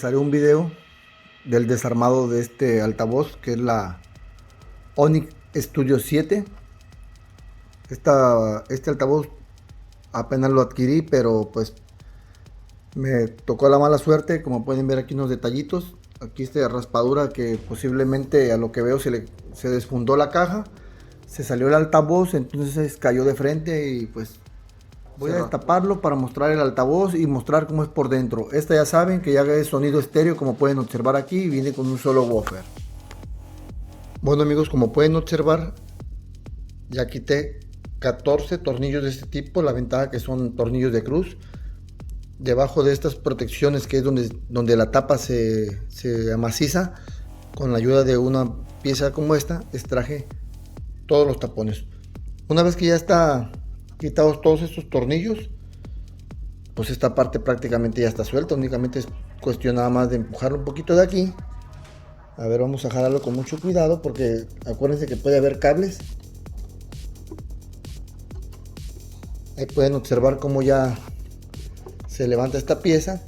haré un video del desarmado de este altavoz, que es la Onyx Studio 7. Este altavoz apenas lo adquirí, pero pues me tocó la mala suerte. Como pueden ver aquí unos detallitos, aquí esta raspadura que posiblemente, a lo que veo, se desfundó la caja, se salió el altavoz, entonces cayó de frente y pues voy a destaparlo para mostrar el altavoz y mostrar cómo es por dentro. Esta ya saben que ya es sonido estéreo, como pueden observar aquí, viene con un solo woofer. Bueno amigos, como pueden observar, ya quité 14 tornillos de este tipo. La ventaja que son tornillos de cruz. Debajo de estas protecciones, que es donde la tapa se amaciza, con la ayuda de una pieza como esta, extraje todos los tapones. Una vez que ya está quitados todos estos tornillos, pues esta parte prácticamente ya está suelta. Únicamente es cuestión nada más de empujarlo un poquito de aquí. A ver, vamos a jalarlo con mucho cuidado, porque acuérdense que puede haber cables. Ahí pueden observar cómo ya se levanta esta pieza,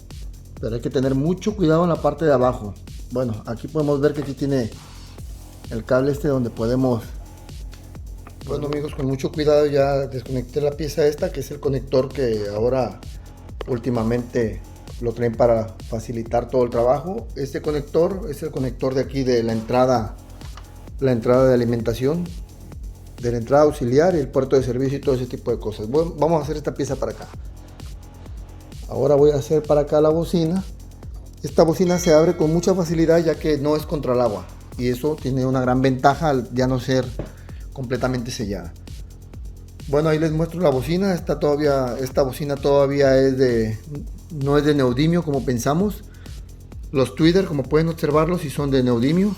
pero hay que tener mucho cuidado en la parte de abajo. Bueno, aquí podemos ver que aquí tiene el cable donde podemos. Bueno amigos, con mucho cuidado ya desconecté la pieza esta, que es el conector que ahora últimamente lo traen para facilitar todo el trabajo. Este conector es el conector de aquí de la entrada de alimentación, de la entrada auxiliar y el puerto de servicio y todo ese tipo de cosas. Bueno, vamos a hacer esta pieza para acá. Ahora voy a hacer para acá la bocina. Esta bocina se abre con mucha facilidad, ya que no es contra el agua, y eso tiene una gran ventaja al ya no ser completamente sellada. Bueno, ahí les muestro la bocina. Esta bocina todavía no es de neodimio como pensamos. Los tweeter, como pueden observarlos, sí son de neodimio.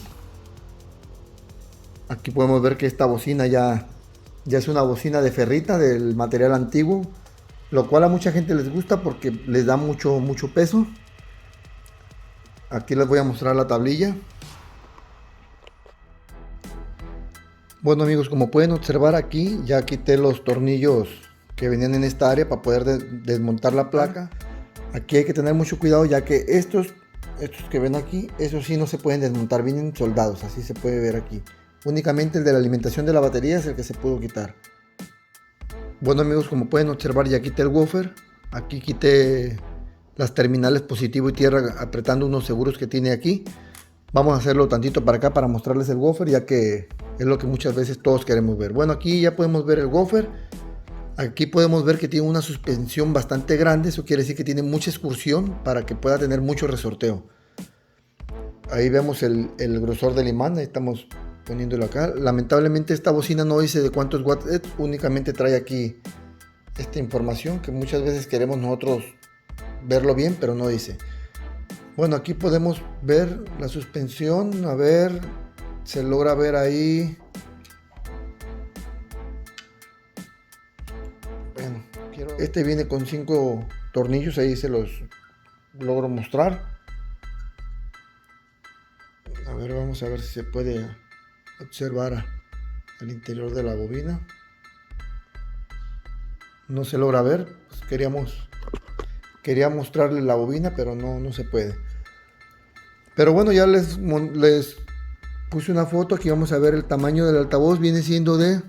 Aquí podemos ver que esta bocina ya es una bocina de ferrita, del material antiguo, lo cual a mucha gente les gusta porque les da mucho peso. Aquí les voy a mostrar la tablilla. Bueno amigos, como pueden observar, aquí ya quité los tornillos que venían en esta área para poder desmontar la placa. Aquí hay que tener mucho cuidado, ya que estos que ven aquí, esos sí no se pueden desmontar, vienen soldados, así se puede ver aquí. Únicamente el de la alimentación de la batería es el que se pudo quitar. Bueno amigos, como pueden observar, ya quité el woofer. Aquí quité las terminales positivo y tierra, apretando unos seguros que tiene aquí. Vamos a hacerlo tantito para acá para mostrarles el woofer, ya que es lo que muchas veces todos queremos ver. Bueno, aquí ya podemos ver el woofer. Aquí podemos ver que tiene una suspensión bastante grande. Eso quiere decir que tiene mucha excursión para que pueda tener mucho resorteo. Ahí vemos el grosor del imán. Ahí estamos poniéndolo acá. Lamentablemente esta bocina no dice de cuántos watts es, únicamente trae aquí esta información que muchas veces queremos nosotros verlo bien, pero no dice. Bueno, aquí podemos ver la suspensión. A ver, se logra ver ahí. Bueno, este viene con 5 tornillos, ahí se los logro mostrar. A ver, vamos a ver si se puede observar al interior de la bobina. No se logra ver, pues quería mostrarles la bobina, pero no se puede. Pero bueno, ya les puse una foto. Aquí vamos a ver el tamaño del altavoz. Viene siendo de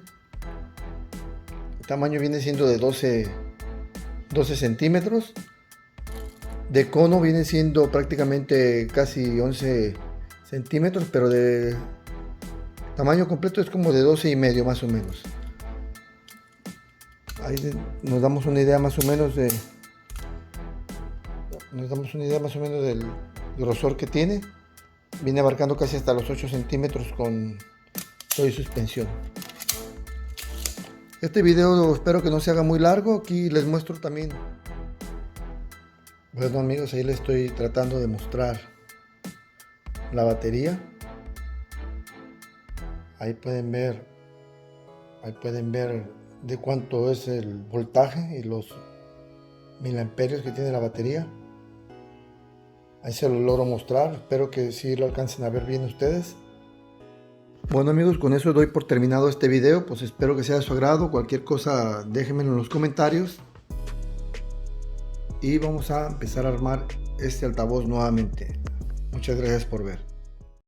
12 centímetros. De cono viene siendo prácticamente casi 11 centímetros, pero de tamaño completo es como de 12 y medio más o menos. Ahí nos damos una idea más o menos del grosor que tiene. Viene abarcando casi hasta los 8 centímetros con todo y suspensión. Este video espero que no se haga muy largo. Aquí les muestro también. Bueno amigos, ahí les estoy tratando de mostrar la batería. Ahí pueden ver de cuánto es el voltaje y los miliamperios que tiene la batería. Ahí se lo logro mostrar. Espero que sí lo alcancen a ver bien ustedes. Bueno amigos, con eso doy por terminado este video. Pues espero que sea de su agrado. Cualquier cosa déjenmelo en los comentarios. Y vamos a empezar a armar este altavoz nuevamente. Muchas gracias por ver.